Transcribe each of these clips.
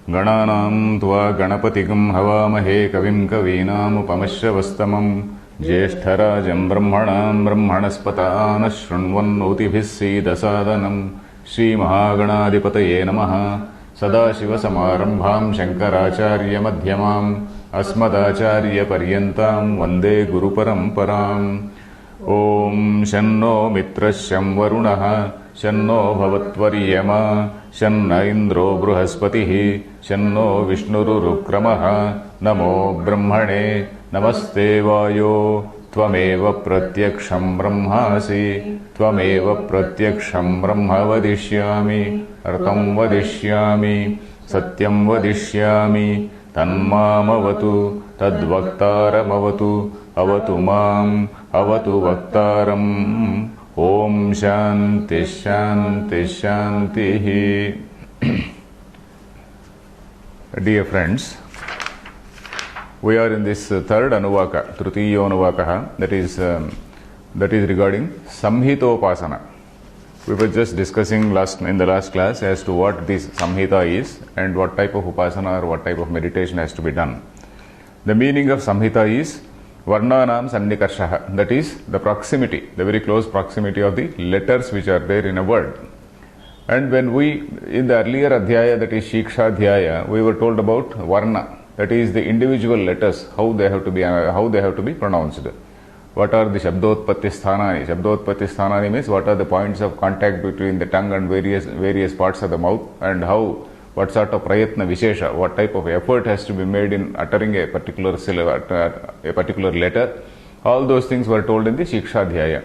Gananam tva ganapatigam havamahe kavim kavinam upamashravastamam Jyeshtarajam brahmanam brahmanaspatana shrunvannotibhis dasadanam Shri Mahaganadipataye namaha Sadashivasamarambham Shankaracharya madhyamam Asmadacharya paryantam Vande Guru Paramparam Om Shanno Mitrashyam Varunaha Shanno Bhavatvaryama Shanna Indro Bruhaspatihi Shanno Vishnururukkramaha Namo Brahmane Namaste Vayo Tvameva Pratyaksham Brahmasi Tvameva Pratyaksham Brahma Vadishyami Artam Vadishyami Satyam Vadishyami Tanmamavatu Tadvaktaramavatu Avatu Mam Avatu Vaktaram Om Shanti Shanti Shanti. Dear friends, we are in this third Anuvaka, Tritiya Anuvakaha, that is regarding Samhitopasana. We were just discussing in the last class as to what this Samhita is and what type of Upasana or what type of meditation has to be done. The meaning of Samhita is Varnanam Sannikarshaha, that is the proximity, the very close proximity of the letters which are there in a word. And when we, in the earlier Adhyaya, that is Shiksha Adhyaya, we were told about Varna, that is the individual letters, how they have to be pronounced. What are the Shabdotpatti Sthanani? Shabdotpatti Sthanani means what are the points of contact between the tongue and various parts of the mouth, and what sort of prayatna vishesha, what type of effort has to be made in uttering a particular syllable, a particular letter. All those things were told in the Shiksha Adhyaya.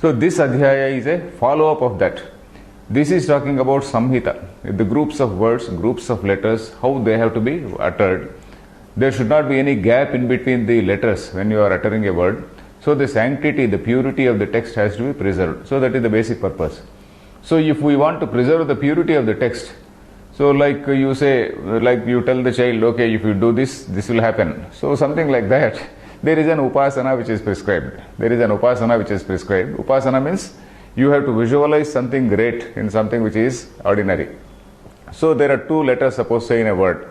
So this Adhyaya is a follow-up of that. This is talking about Samhita, the groups of words, groups of letters, how they have to be uttered. There should not be any gap in between the letters when you are uttering a word. So the sanctity, the purity of the text has to be preserved. So that is the basic purpose. So if we want to preserve the purity of the text, so like you say, like you tell the child, okay, if you do this, this will happen. So something like that. There is an upasana which is prescribed. Upasana means you have to visualize something great in something which is ordinary. So there are two letters, suppose say in a word.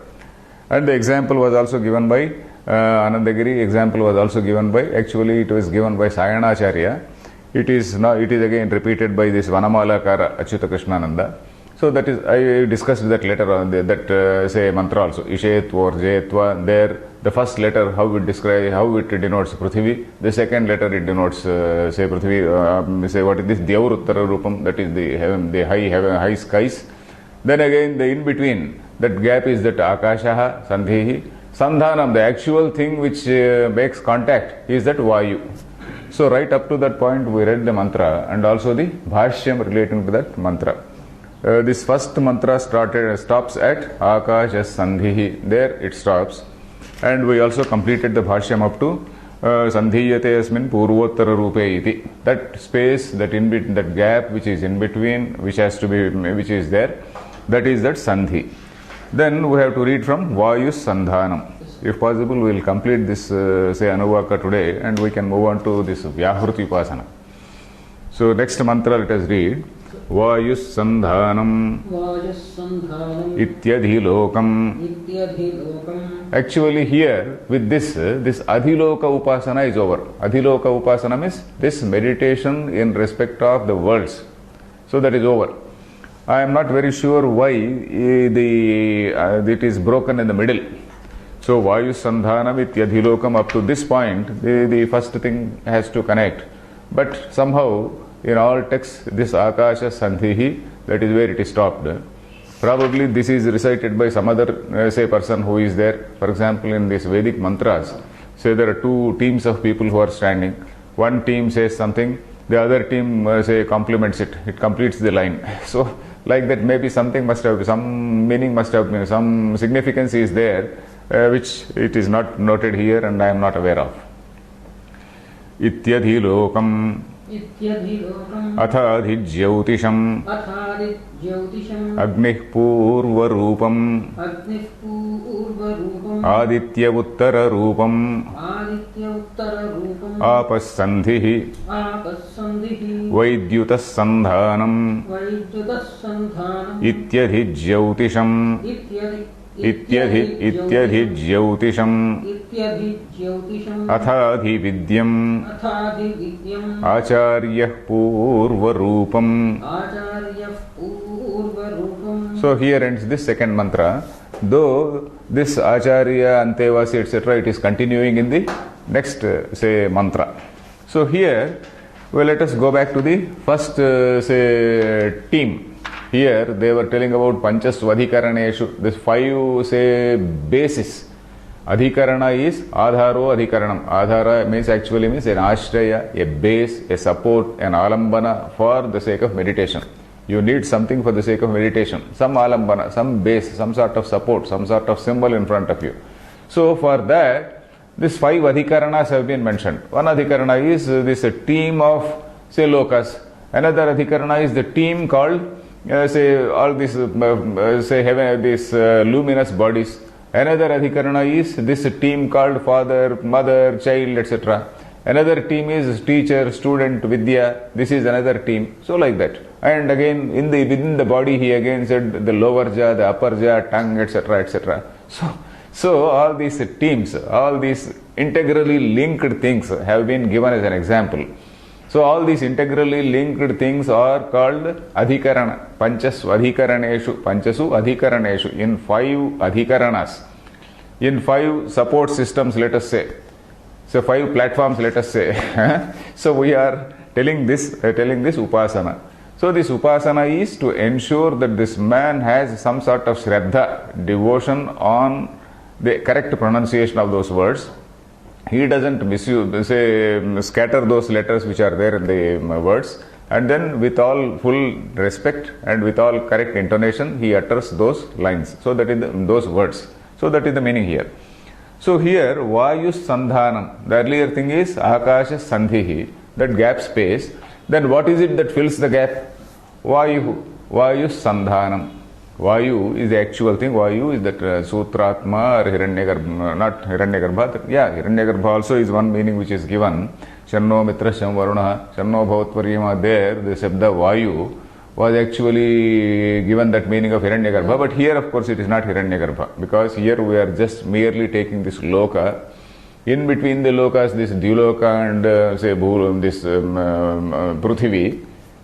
And the example was also given by Anandagiri, example was also given by, actually it was given by Sayanacharya. It is again repeated by this Vanamalakara Achyuta Krishnananda. So that is, I discussed that later on, say mantra also, Ishetva or Jayetva. There, the first letter, how it denotes Prithvi. The second letter, it denotes, say Prithvi, say what is this, Dyavuruttara Rupam, that is the heaven, the high skies. Then again, the in between, that gap is that Akashaha, Sandhihi. Sandhanam, the actual thing which makes contact, is that Vayu. So right up to that point, we read the mantra and also the Bhashyam relating to that mantra. This first mantra stops at Akasha Sandhihi. There it stops. And we also completed the Bhashyam up to Sandhiyate asmin Purvottara Rupe iti. That space, that gap which is in between, which is there, that is that Sandhi. Then we have to read from Vayu Sandhanam. If possible, we will complete this say Anuvaka today and we can move on to this Vyahruti Upasana. So next mantra let us read. Vayu Sandhanam Ityadhilokam. Actually here with this Adhiloka Upasana is over. Adhiloka Upasana means this meditation in respect of the worlds. So that is over. I am not very sure why it is broken in the middle. So Vayu Sandhanam Ityadhilokam, up to this point, the first thing has to connect. But somehow in all texts, this Akasha Sandhihi, that is where it is stopped. Probably this is recited by some other say person who is there. For example, in these Vedic mantras, say there are two teams of people who are standing. One team says something, the other team say complements it. It completes the line. So like that, maybe something must have, some meaning must have been, some significance is there, which it is not noted here and I am not aware of. Ityadhilokam Athadhijyotisham Agnih Purvarupam Aditya Uttara Rupam Apasandhihi Vaidyutas Sandhanam Ityadhijyotisham इत्यधि ज्योतिषम् अथाधि विद्यम् आचार्यः पूर्वरूपम्. So here ends this second mantra. Though this Acharya, Antevasi, etc., it is continuing in the next, say, mantra. So here, well, let us go back to the first, say, team. Here they were telling about Pancha Swadhikaraneshu, this 5, say, basis. Adhikarana is Adharo Adhikaranam. Adhara means actually means an Ashraya, a base, a support, an alambana for the sake of meditation. You need something for the sake of meditation. Some alambana, some base, some sort of support, some sort of symbol in front of you. So for that, these 5 adhikaranas have been mentioned. One adhikarana is this team of, say, lokas. Another adhikarana is the team called, say, all these, say, heaven, these luminous bodies. Another adhikarana is this team called father, mother, child, etc. Another team is teacher, student, vidya. This is another team. So like that. And again, within the body, he again said the lower jaw, the upper jaw, tongue, etc., etc. So all these teams, all these integrally linked things have been given as an example. So all these integrally linked things are called adhikarana. Panchasu adhikaraneshu. In 5 adhikaranas, in 5 support systems, let us say. So 5 platforms, let us say. So we are telling this upasana. So this upasana is to ensure that this man has some sort of shraddha, devotion on the correct pronunciation of those words. He doesn't misuse, say, scatter those letters which are there in the words, and then with all full respect and with all correct intonation, he utters those lines. So that is those words. So that is the meaning here. So here, Vayu Sandhanam, the earlier thing is Akasha Sandhihi, that gap space. Then what is it that fills the gap? Vayu Sandhanam. Vayu is the actual thing. Vayu is that Sutratma or Hiranyagarbha, not Hiranyagarbha. Yeah, Hiranyagarbha also is one meaning which is given. Shanno Mitra Sham Varuna, Shanno Bhavatvaryama. There, the Shabda Vayu was actually given that meaning of Hiranyagarbha. But here, of course, it is not Hiranyagarbha, because here we are just merely taking this loka. In between the lokas, this Dyuloka and say this Pruthivi,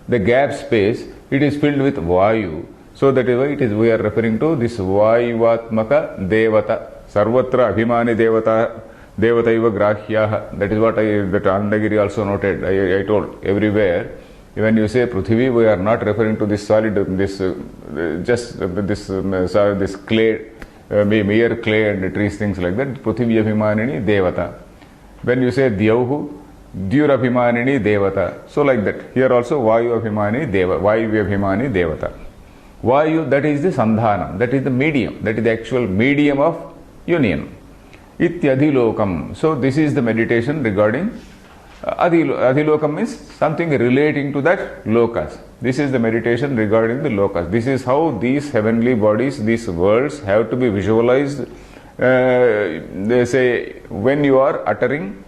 the gap space, it is filled with Vayu. So that is why we are referring to this Vayuvatmaka Devata. Sarvatra Abhimani Devata Devataiva Grahyaha. That is what that Anandagiri also noted. I told everywhere. When you say Pruthivi, we are not referring to this solid, this clay, mere clay and trees, things like that. Pruthivi Abhimanini Devata. When you say Dyauhu, Dyur Abhimanini Devata. So like that. Here also Vayu Abhimani Devata. Vayu, that is the sandhanam, that is the medium, that is the actual medium of union. Ityadhilokam. So this is the meditation regarding adhilokam means something relating to that lokas. This is the meditation regarding the lokas. This is how these heavenly bodies, these worlds have to be visualized. They say when you are uttering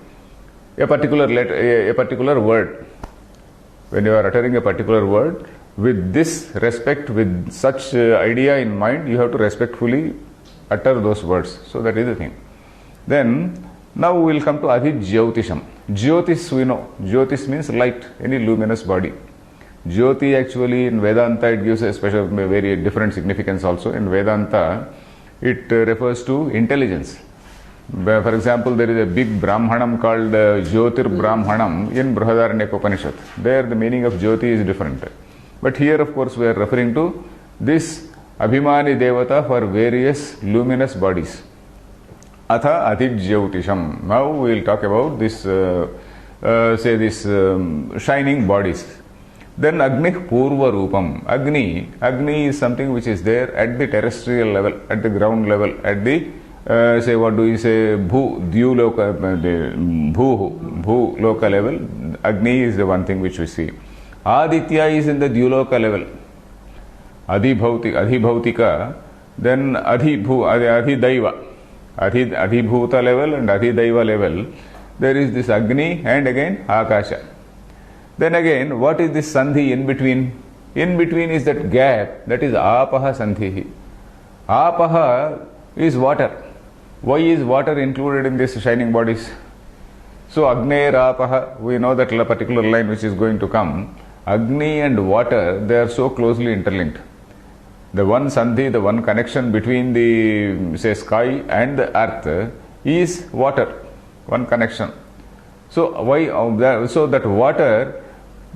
a particular letter, a particular word. When you are uttering a particular word, with this respect, with such idea in mind, you have to respectfully utter those words. So that is the thing. Then, now we will come to Adhijyotisham. Jyotis we know. Jyotis means light, any luminous body. Jyoti actually in Vedanta it gives a special, very different significance also. In Vedanta, it refers to intelligence. For example, there is a big Brahmanam called Jyotir Brahmanam in Aranyaka Upanishad. There the meaning of Jyoti is different. But here, of course, we are referring to this Abhimani Devata for various luminous bodies. Atha Adhijyotisham. Now we will talk about this, say this shining bodies. Then Agnih Purva Rupam. Agni is something which is there at the terrestrial level, at the ground level, at the, say what do you say, Bhu Loka level. Agni is the one thing which we see. Aditya is in the Dyuloka level. Adhibhautika, then Adhidaiva. Adhibhuta level and Adhidaiva level. There is this Agni and again Akasha. Then again, what is this Sandhi in between? In between is that gap, that is Apaha Sandhihi. Apaha, is water. Why is water included in these shining bodies? So Agni Rapaha, we know that particular line which is going to come. Agni and water, they are so closely interlinked. The one sandhi, the one connection between the say sky and the earth is water. One connection. So why so that water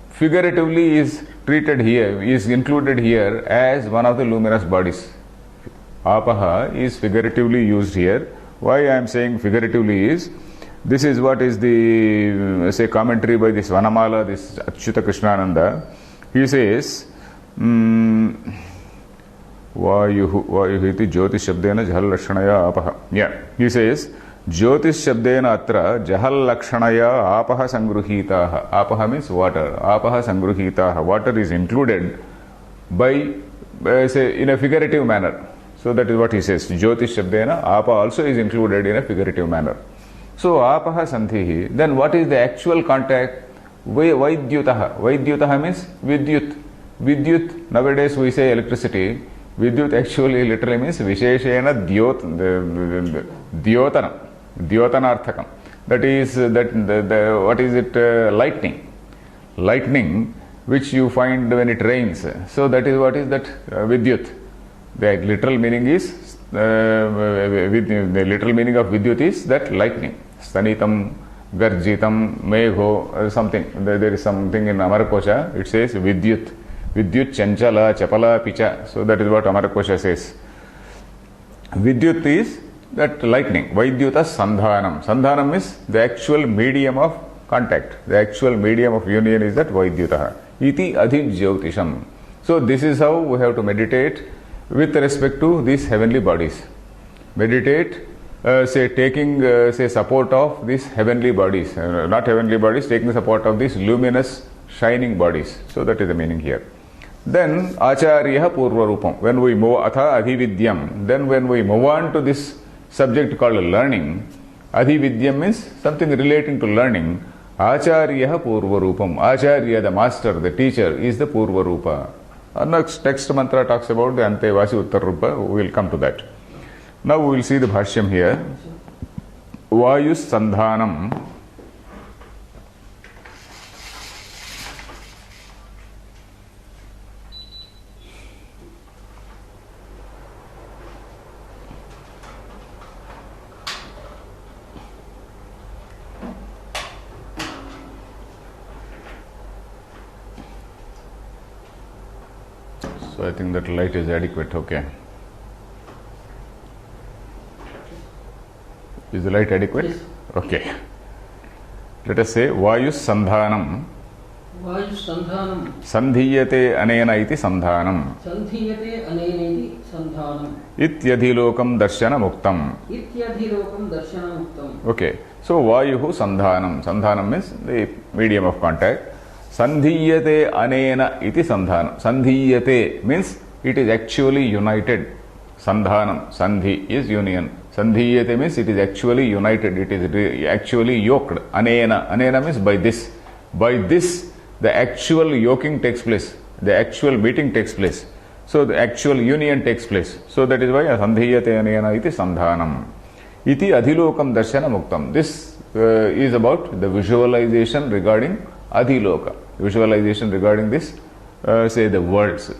figuratively is treated here, is included here as one of the luminous bodies. Apaha is figuratively used here. Why I am saying figuratively is, this is what is the say commentary by this Vanamala, this Achyuta Krishnananda. He says, Vayuhu iti Jyotish Shabdena Jahal Lakshanaya Apaha. Yeah, he says, Jyotish Shabdena atra Jahal Lakshanaya Apaha Sangruhitaha. Apaha means water. Apaha Sangruhitaha. Water is included by say in a figurative manner. So that is what he says. Jyotish Shabdena, Apa also is included in a figurative manner. So Apaha Sandhihi, then what is the actual contact? Vaidyutaha. Vaidyutaha means Vidyut. Vidyut, nowadays we say electricity. Vidyut actually literally means Visheshena Dyotanam. Dyotanarthakam. That is, what is it? Lightning. Lightning, which you find when it rains. So that is what is that? Vidyut. The literal meaning is, the literal meaning of Vidyut is that lightning. Stanitam, Garjitam, Megho, something. There is something in Amarakosha, it says Vidyut. Vidyut Chanchala, Chapala, Picha. So that is what Amarakosha says. Vidyut is that lightning. Vaidyuta Sandhanam. Sandhanam is the actual medium of contact. The actual medium of union is that Vaidyutaha. Iti Adhijyotisham. So this is how we have to meditate with respect to these heavenly bodies. Meditate, say taking say support of these heavenly bodies, not heavenly bodies, taking support of these luminous shining bodies. So that is the meaning here. Then Acharya Purva Rupam. When we move Atha Adhividyam, then when we move on to this subject called learning, Adhividyam means something relating to learning. Acharya Purva Rupam. Acharya, the master, the teacher, is the Purva Rupa. Our next text mantra talks about the Antevasi Uttar Rupa. We will come to that. Now we will see the Bhashyam here. Vayus Sandhanam. So I think that light is adequate, okay. Is the light adequate? Yes. Okay. Let us say Vayus Sandhanam. Vayus Sandhanam. Sandhiyate anena iti sandhanam. Sandhiyate anena iti sandhanam. Ityadhilokam darshana muktam. Ityadhilokam darshana muktam. Okay. So Vayuhu Sandhanam. Sandhanam means the medium of contact. Sandhiyate anena iti sandhanam. Sandhiyate means it is actually united. Sandhanam. Sandhi is union. Sandhiyate means it is actually united. It is actually yoked. Anena. Anena means by this. By this, the actual yoking takes place. The actual meeting takes place. So the actual union takes place. So that is why Sandhiyate anena iti sandhanam. Iti adhilokam darshana muktam. This is about the visualization regarding Adhiloka, visualization regarding this, say the worlds.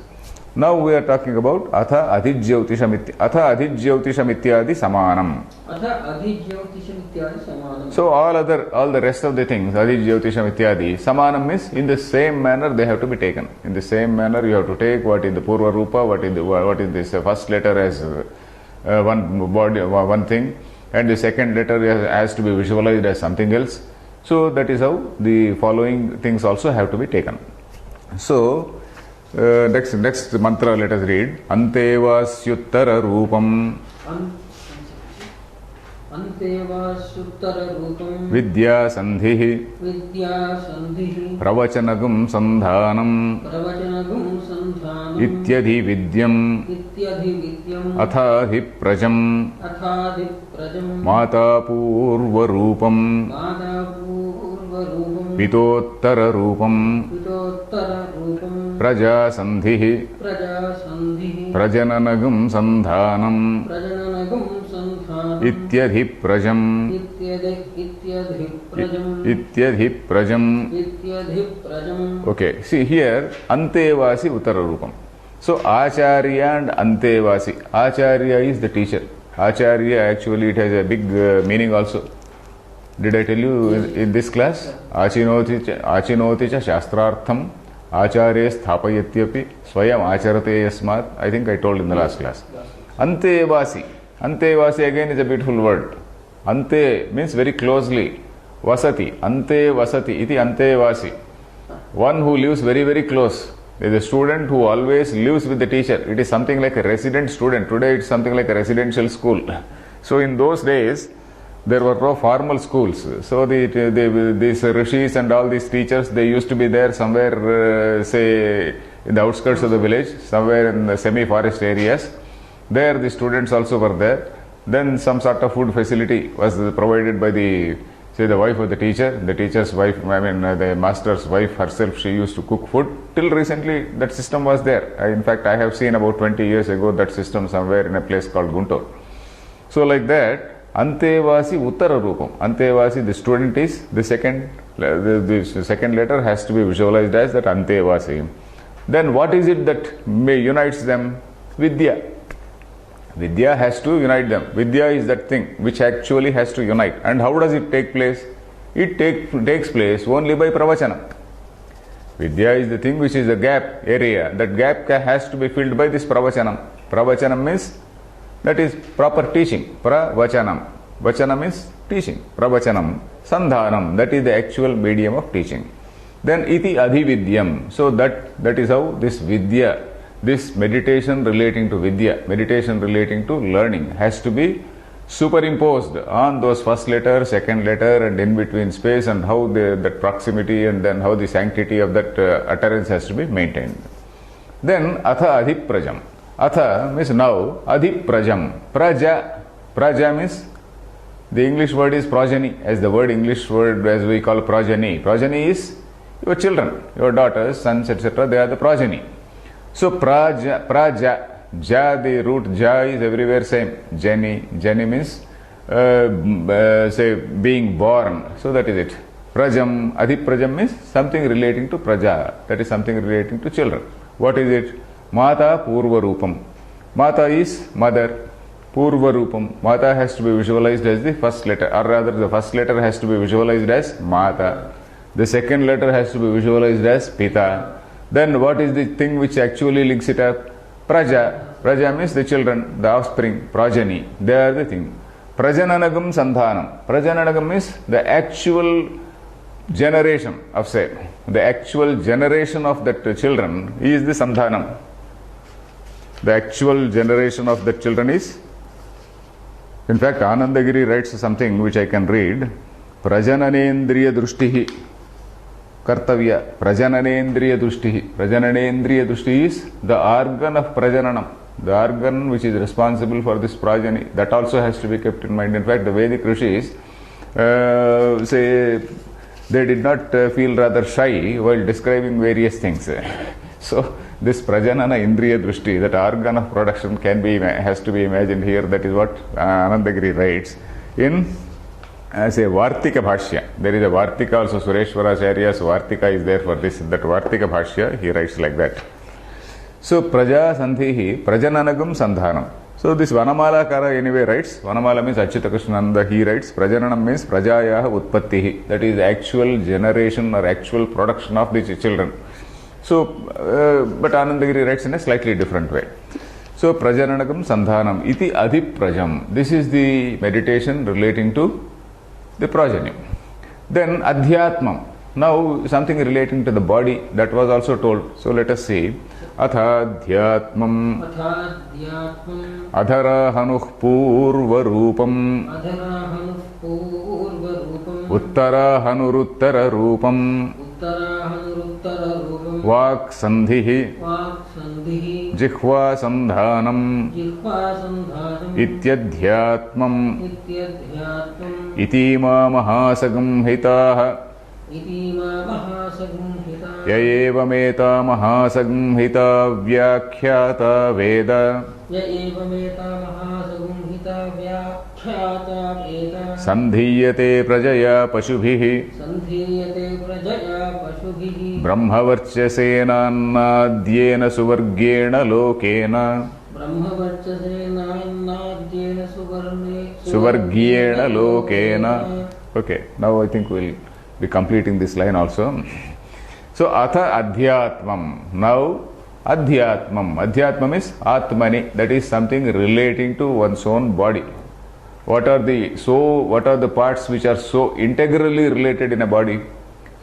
Now we are talking about Atha Adhijyotisham Ityadi Samanam. Atha Adhijyotisham Ityadi Samanam. So all the rest of the things, Adhijyotisham Ityadi, Samanam means in the same manner they have to be taken. In the same manner you have to take what is the Purva Rupa, what is this first letter as one body, one thing, and the second letter has to be visualized as something else. So that is how the following things also have to be taken. So next mantra let us read. Antevasyuttara Rupam. Antevasyuttara Rupam. Vidya Sandhihi. Vidya Sandhihi. Pravachanagam Sandhanam. Pravachanagam Sandhanam. Ityadhi Vidyam. Ityadhi Vidyam. Athahi Prajam. Athahi Prajam. Mata Purva Rupam. Mata Purva Rupam. Pitottara Rupam. Pitottara Rupam. Prajasandhihi. Prajasandhihi. Prajananagam sandhanam. Prajananagam sandhanam. Ityadhi prajam. Ityadhi prajam. Ityadhi prajam. Okay, see here, Antevasi Uttararupam. So, Acharya and Antevasi. Acharya is the teacher. Acharya, actually, it has a big meaning also. Did I tell you in this class? Achinoti cha shastrartham acharya sthapayatyapi swayam acharate yasmat. I think I told in the last class. Antevasi. Antevasi again is a beautiful word. Ante means very closely. Vasati. Ante vasati. Iti antevasi. One who lives very, very close. There is a student who always lives with the teacher. It is something like a resident student. Today it's something like a residential school. So in those days, there were no formal schools. So these rishis and all these teachers, they used to be there somewhere, say, in the outskirts of the village, somewhere in the semi-forest areas. There the students also were there. Then some sort of food facility was provided by the wife of the teacher, the teacher's wife, the master's wife herself, she used to cook food. Till recently, that system was there. In fact, I have seen about 20 years ago that system somewhere in a place called Guntur. So like that, Antevasi Uttara Rupam. Antevasi, the student is, the second letter has to be visualized as that Antevasi. Then what is it that unites them? Vidya. Vidya has to unite them. Vidya is that thing which actually has to unite. And how does it take place? It takes place only by pravachanam. Vidya is the thing which is the gap area. That gap has to be filled by this pravachanam. Pravachanam means that is proper teaching. Pravachanam. Vachanam is teaching. Pravachanam. Sandhanam. That is the actual medium of teaching. Then iti adhividyam. So that is how this vidya, this meditation relating to vidya, meditation relating to learning, has to be superimposed on those first letter, second letter, and in between space, and how that proximity and then how the sanctity of that utterance has to be maintained. Then atha adhiprajam. Atha means now, adhiprajam. Praja means the English word is progeny, as the word English word as we call progeny. Progeny is your children, your daughters, sons, etc. They are the progeny. So praja, ja, the root ja is everywhere same. Jani means say being born. So that is it. Prajam, adhiprajam means something relating to praja. That is something relating to children. What is it? Mata purva rupam. Mata is mother. Purva rupam. Mata has to be visualized as the first letter, or rather the first letter has to be visualized as mata. The second letter has to be visualized as pita. Then what is the thing which actually links it up? Praja. Praja means the children, the offspring, progeny. They are the thing. Prajananagam sandhanam. Prajananagam means the actual generation of say. The actual generation of that children is the sandhanam. The actual generation of the children is. In fact, Anandagiri writes something which I can read. Prajananendriya drushtihi. Kartavya, Prajananendriya Drushti. Prajananendriya Drushti is the organ of Prajananam, the organ which is responsible for this progeny. That also has to be kept in mind. In fact, the Vedic Rishis say they did not feel rather shy while describing various things. So, this Prajanana Indriya Drushti, that organ of production has to be imagined here. That is what Anandagiri writes in as a Vartika Bhashya. There is a Vartika also, Sureshwaracharya's Vartika is there for this. That Vartika Bhashya, he writes like that. So, Praja Sandhihi, Prajananagam Sandhanam. So, this Vanamalakara anyway writes, Vanamala means Achyuta Krishnananda, he writes, Prajananam means Prajayaha Utpattihi. That is actual generation or actual production of these children. So, but Anandagiri writes in a slightly different way. So, Prajananagam Sandhanam, iti adhiprajam. This is the meditation relating to the progeny. Then Adhyatmam. Now something relating to the body, that was also told. So let us see. Athadhyatmam. Adhara hanuh purva rupam. Uttara hanuruttara rupam. Vak sandhihi. Jihva sandhanam. Ityadhyatmam. Itima mahasagam hitaha. Yayevameta mahasamhita vyakhyata veda य एवमेता महासगुंहिता व्याख्याता वेदा sandhiyate prajaya pasubhihi सन्धीयते प्रजया पशुभिः brahmavarchasenannaadyena suvargena lokena ब्रह्मवर्चसेनान्नाद्येन suvargyena lokena. Okay, now I think we'll be completing this line also. So atha adhyatmam. Now adhyatmam. Adhyatmam is atmani, that is something relating to one's own body. What are the parts which are so integrally related in a body?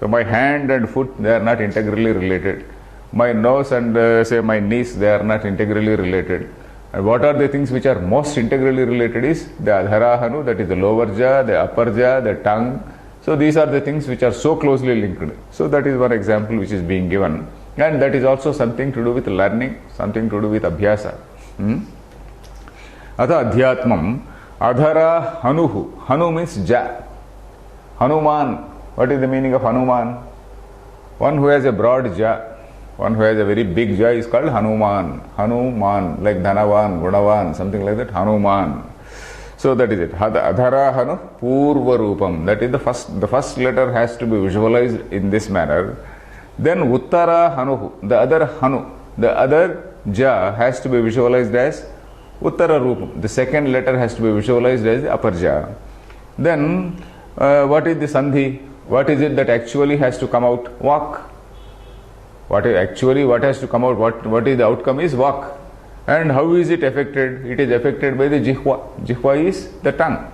So my hand and foot, they are not integrally related. My nose and say my knees, they are not integrally related. And what are the things which are most integrally related is the adharahanu, that is the lower jaw, the upper jaw, the tongue. So these are the things which are so closely linked. So that is one example which is being given. And that is also something to do with learning, something to do with abhyasa. Atha adhyatmam. Adhara hanuhu. Hanu means ja. Hanuman. What is the meaning of Hanuman? One who has a broad jaw. One who has a very big jaw is called Hanuman. Hanuman, like Dhanavan, Gunavan, something like that. Hanuman. So that is it. Adhara hanu purva rupam. That is the first letter has to be visualized in this manner. Then uttara hanuhu. The other hanu, the other ja has to be visualized as uttara rupam. The second letter has to be visualized as the upper ja. Then what is the sandhi? What is it that actually has to come out? Vak. What has to come out? What is the outcome is vak. And how is it affected? It is affected by the jihva. Jihva is the tongue.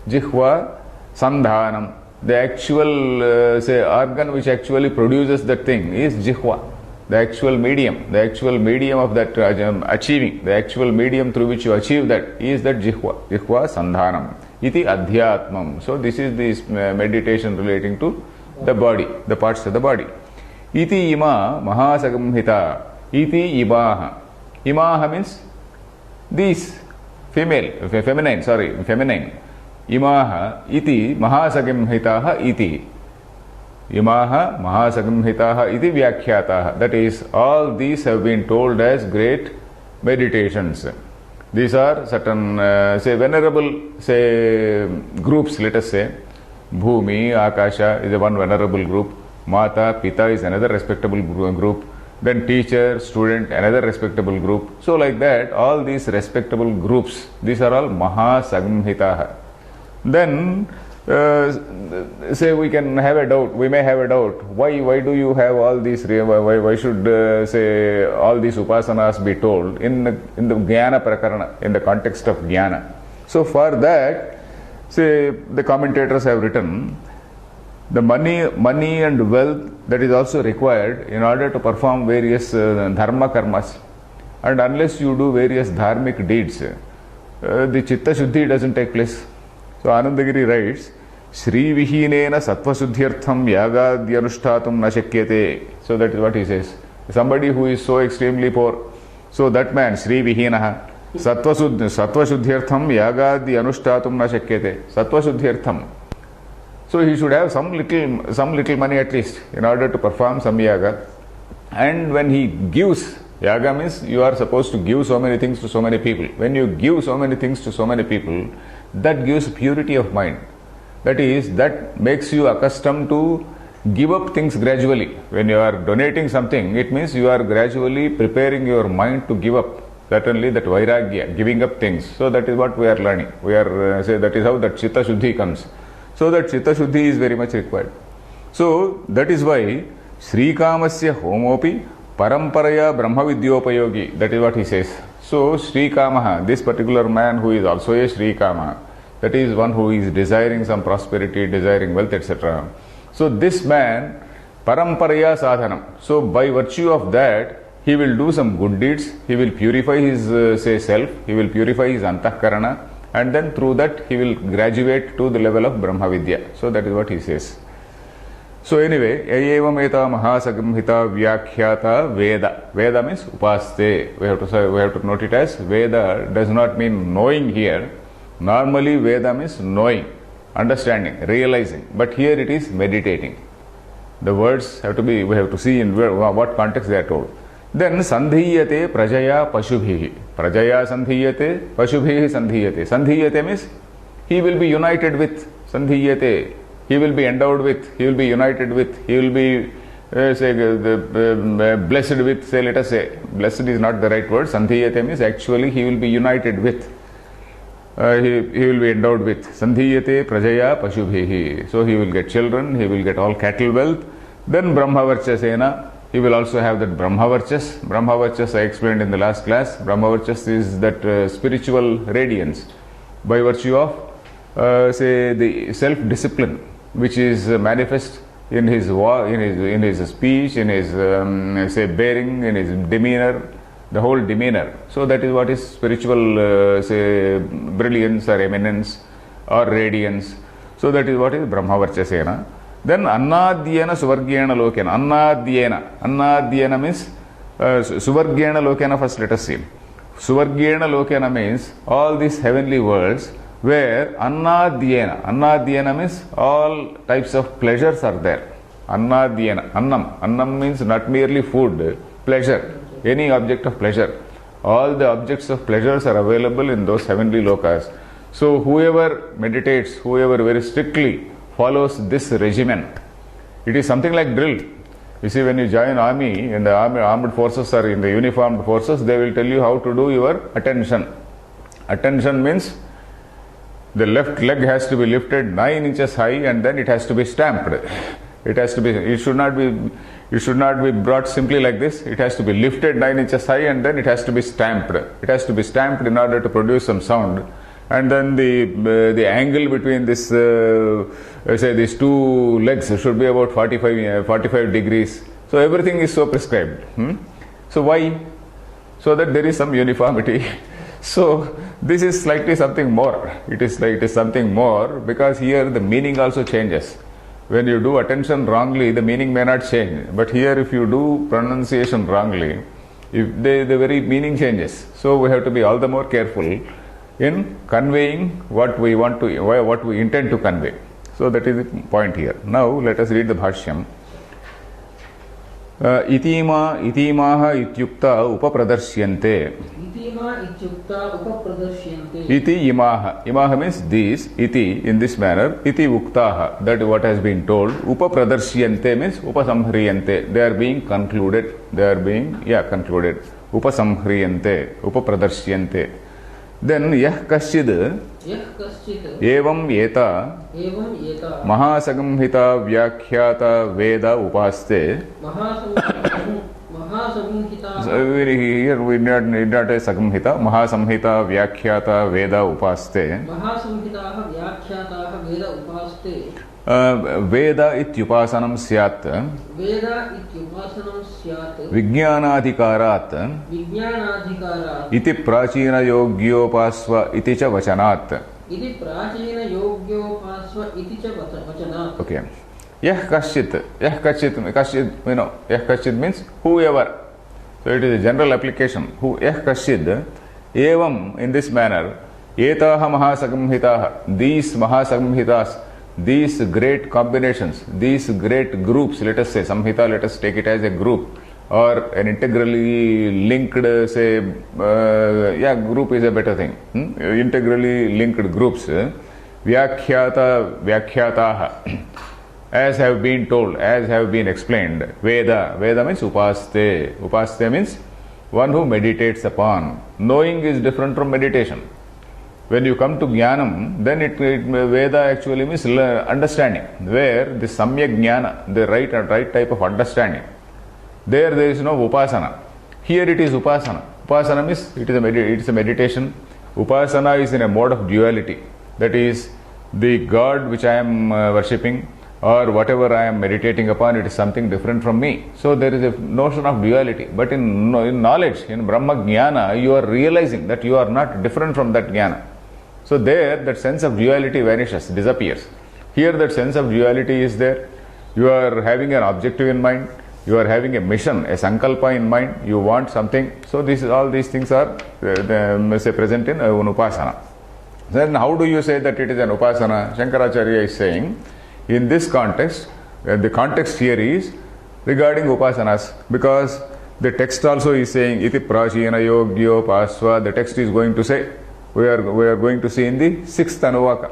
Jihva sandhanam. The actual organ which actually produces that thing is jihva. The actual medium of that achieving, the actual medium through which you achieve that is that jihva. Jihva sandhanam. Iti adhyatmam. So this is this meditation relating to the body, the parts of the body. Iti ima mahasagamhita. Iti imaha. Imaha means these, feminine. Imaha iti mahasagamhitaha iti. Imaha mahasagamhitaha iti vyakhyataha. That is, all these have been told as great meditations. These are certain, venerable, groups, let us say. Bhumi, Akasha is one venerable group. Mata, Pita is another respectable group. Then teacher, student, another respectable group. So like that, all these respectable groups, these are all mahasagamhitaha. Then, we can have a doubt, we may have a doubt. Why do you have all these, why should, all these upasanas be told in the jnana prakarana, in the context of jnana? So for that, the commentators have written, the money and wealth that is also required in order to perform various dharma karmas. And unless you do various dharmic deeds, the chitta shuddhi doesn't take place. So Anandagiri writes, Shri Vihinena Sattva Shuddhyartham Yagadhyanushtatum na shakyate. So that is what he says. Somebody who is so extremely poor, so that man, Shri Vihinaha, Sattva Shuddhyartham Yagadhyanushtatum na shakyate. Sattva Shuddhyartham. So he should have some little money at least in order to perform some yaga. And when he gives, yaga means you are supposed to give so many things to so many people. When you give so many things to so many people, that gives purity of mind. That is, that makes you accustomed to give up things gradually. When you are donating something, it means you are gradually preparing your mind to give up. Certainly that vairagya, giving up things. So that is what we are learning. We are, that is how that chitta shuddhi comes. So that chitta shuddhi is very much required. So that is why Sri Kamasya homopi paramparaya brahma vidyopayogi. That is what he says. So Sri Kamaha, this particular man who is also a Sri Kama, that is one who is desiring some prosperity, desiring wealth, etc. So this man, paramparaya sadhanam. So by virtue of that, he will do some good deeds, he will purify his self, he will purify his antahkarana, and then through that he will graduate to the level of Brahma Vidya. So that is what he says. So anyway, evam eta mahasagamhita vyakhyata Veda. Veda means upaste. We have to note it as Veda does not mean knowing here. Normally Veda means knowing, understanding, realizing. But here it is meditating. The words have to be, we have to see in what context they are told. Then sandhiyate prajaya pashubhihi. Prajaya sandhiyate, pashubhihi sandhiyate. Sandhiyate means he will be united with. Sandhiyate, he will be endowed with, he will be united with, he will be blessed with, say, let us say. Blessed is not the right word. Sandhiyate means actually he will be united with. He will be endowed with. Sandhiyate prajaya pashubhihi. So he will get children, he will get all cattle wealth. Then brahmavarchasena, he will also have that brahmavarchas. Brahmavarchas I explained in the last class. Brahmavarchas is that spiritual radiance by virtue of say the self-discipline which is manifest in his in his speech, in his say bearing, in his demeanor, the whole demeanor. So that is what is spiritual say brilliance or eminence or radiance. So that is what is brahmavarchasena. Then annadhyena suvargyena lokena. Annadhyena means suvargyena lokena. First let us see. Suvargyena lokena means all these heavenly worlds where annadhyena means all types of pleasures are there. Annadhyena, annam means not merely food, pleasure, any object of pleasure. All the objects of pleasures are available in those heavenly lokas. So whoever meditates, whoever very strictly follows this regimen, it is something like drill. You see, when you join army, in the armed forces or in the uniformed forces, they will tell you how to do your attention. Attention means the left leg has to be lifted 9 inches high and then it has to be stamped. It should not be brought simply like this. It has to be lifted 9 inches high and then it has to be stamped. It has to be stamped in order to produce some sound. And then the angle between this say these two legs should be about 45 degrees. So everything is so prescribed. So why? So that there is some uniformity. So this is slightly something more. It is something more because here the meaning also changes. When you do attention wrongly, the meaning may not change. But here if you do pronunciation wrongly, if the very meaning changes. So we have to be all the more careful in conveying what we want to, what we intend to convey. So that is the point here. Now let us read the Bhashyam. Itima ityukta upapradarsyante. Iti imaha means these, iti in this manner, iti uktaha, that what has been told, upapradarsyante means upasamhriyante, they are being concluded, concluded, upasamhriyante, upapradarsyante. Then yah kaschid evam yeta mahasagamhita vyakhyata veda upaste. Here we need not a sagamhita. Mahasamhita vyakhyata veda upaste. Veda ityupasanam syat. Vijnanadhikarat. Iti prachina yogyopasva iti cha vachanat. Okay. Yah kashit, you know, yah kashit means whoever. So it is a general application. Yah kashit, evam in this manner, etaha mahasagamhitaha, these mahasagamhitas, these great combinations, these great groups, let us say, samhita, let us take it as a group, or an integrally linked, say, group is a better thing. Integrally linked groups, vyakhyataha, as have been told, as have been explained. Veda means upaste. Upaste means one who meditates upon. Knowing is different from meditation. When you come to jnanam, then Veda actually means understanding, where the samyak jnana, the right type of understanding. There is no upasana. Here it is upasana. Upasana means it is a meditation. Upasana is in a mode of duality. That is, the God which I am worshipping, or whatever I am meditating upon, it is something different from me. So there is a notion of duality. But in knowledge, in Brahma Jnana, you are realizing that you are not different from that Jnana. So there, that sense of duality vanishes, disappears. Here that sense of duality is there. You are having an objective in mind. You are having a mission, a sankalpa in mind. You want something. So all these things are say present in an upasana. Then how do you say that it is an upasana? Shankaracharya is saying, in this context, the context here is regarding upasanas, because the text also is saying iti prachina yogyo pasva. The text is going to say, we are going to see in the 6th Anuvaka.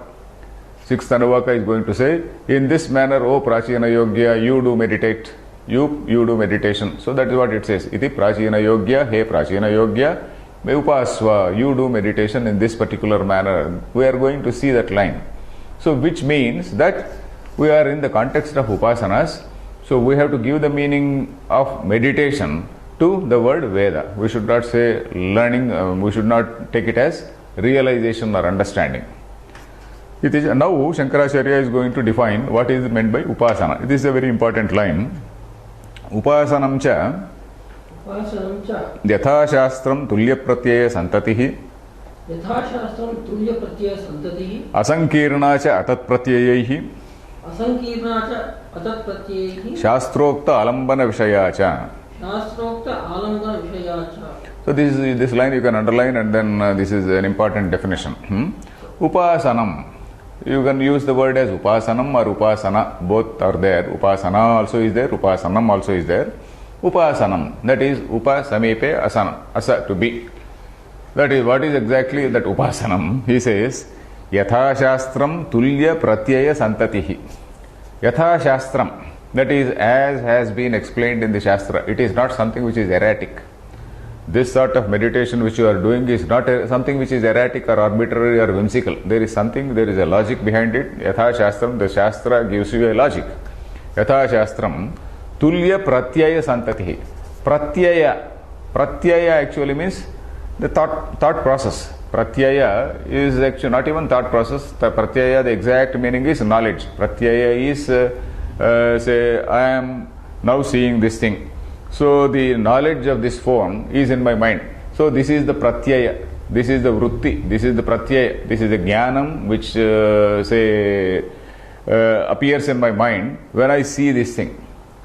6th Anuvaka is going to say, in this manner, O prachina yogya, you do meditate, you do meditation. So that is what it says. Iti prachina yogya, he prachina yogya, me upasva, you do meditation in this particular manner. We are going to see that line. So which means that we are in the context of upasanas. So we have to give the meaning of meditation to the word Veda. We should not say learning, we should not take it as realization or understanding. It is now Shankaracharya is going to define what is meant by upasana. It is a very important line. Upasanam cha yatha shastram tulya pratyaya santatihi asankirna cha atat pratyayaihi शास्त्रोक्त alambana vishaya cha. So this line you can underline, and then this is an important definition. Upasanam. You can use the word as upasanam or upasana. Both are there. Upasana also is there. Upasanam also is there. Upasanam. That is upa samepe asana. Asa, to be. That is what is exactly that upasanam. He says, yatha shastram tulya pratyaya santatihi. Yatha shastram. That is as has been explained in the Shastra. It is not something which is erratic. This sort of meditation which you are doing is not something which is erratic or arbitrary or whimsical. There is something, there is a logic behind it. Yatha Shastram, the Shastra gives you a logic. Yatha Shastram, Tulya Pratyaya Santatihi. Pratyaya actually means the thought process. Pratyaya is actually not even thought process. The Pratyaya, the exact meaning is knowledge. Pratyaya is, say, I am now seeing this thing. So the knowledge of this form is in my mind. So this is the pratyaya, this is the vritti, this is the pratyaya, this is the jnanam which appears in my mind when I see this thing.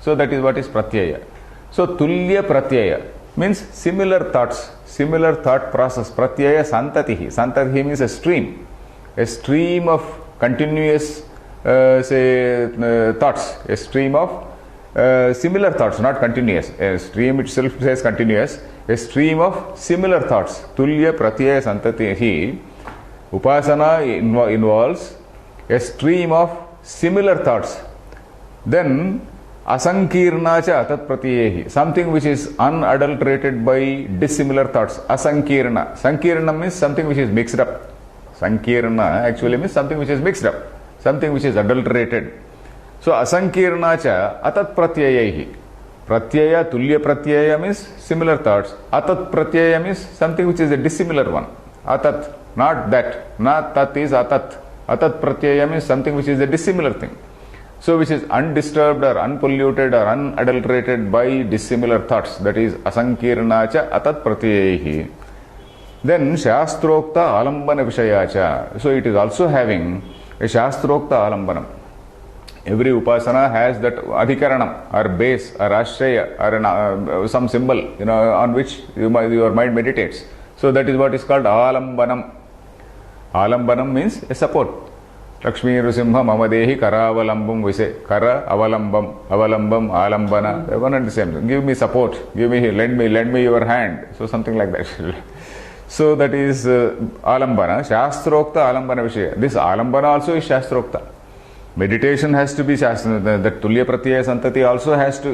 So that is what is pratyaya. So tulya pratyaya means similar thoughts, similar thought process. Pratyaya santatihi. Santatihi means a stream of continuous thoughts, a stream of similar thoughts, not continuous. A stream itself says continuous. A stream of similar thoughts. Tulya pratyaya santatihi. Upasana involves a stream of similar thoughts. Then asankirna cha atat pratyayehi. Something which is unadulterated by dissimilar thoughts. Asankirna. Sankirna means something which is mixed up. Sankirna actually means something which is mixed up. Something which is adulterated. So asankirna cha atat pratyayehi. Pratyaya, tulya pratyaya means similar thoughts. Atat pratyaya means something which is a dissimilar one. Atat, not that. Not tat is atat. Atat pratyaya means something which is a dissimilar thing. So which is undisturbed or unpolluted or unadulterated by dissimilar thoughts. That is asankirna cha atat pratyayehi. Then shastrokta alambana vishaya cha. So it is also having a shastrokta alambanam. Every upasana has that adhikaranam or base or ashraya or some symbol, on which your mind meditates. So that is what is called alambanam. Alambanam means a support. Lakshmi Nrusimha Mamadehi Karavalambam, we say Kara Avalambam, Avalambam, Alambana, one and the same. Give me support, lend me your hand. So something like that. So that is Alambana, Shastrokta Alambana Vishaya. This Alambana also is Shastrokta. Meditation has to be Shastra. The Tulya Pratyaya Santati also has to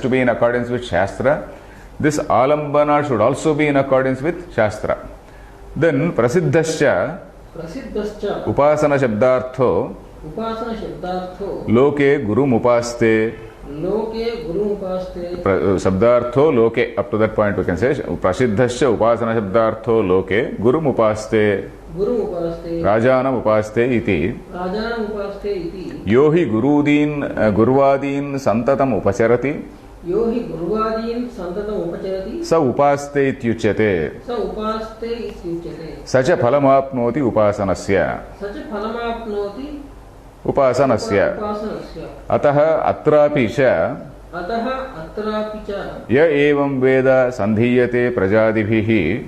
be in accordance with Shastra. This Alambana should also be in accordance with Shastra. Then Prasiddhascha Upasana Shabdartho Loke Gurum Upaste. Shabdartho Loke. Up to that point we can say Prasiddhascha Upasana Shabdartho Loke Gurum Upaste. Rajanam Upaste iti. Yohi Gurvadin Santatam Upacharati. Sa upaste ityuchyate. Sacha phalamapnoti upasanasya. Ataha atrapi cha. Ya evam veda sandhiyate prajadibhihi.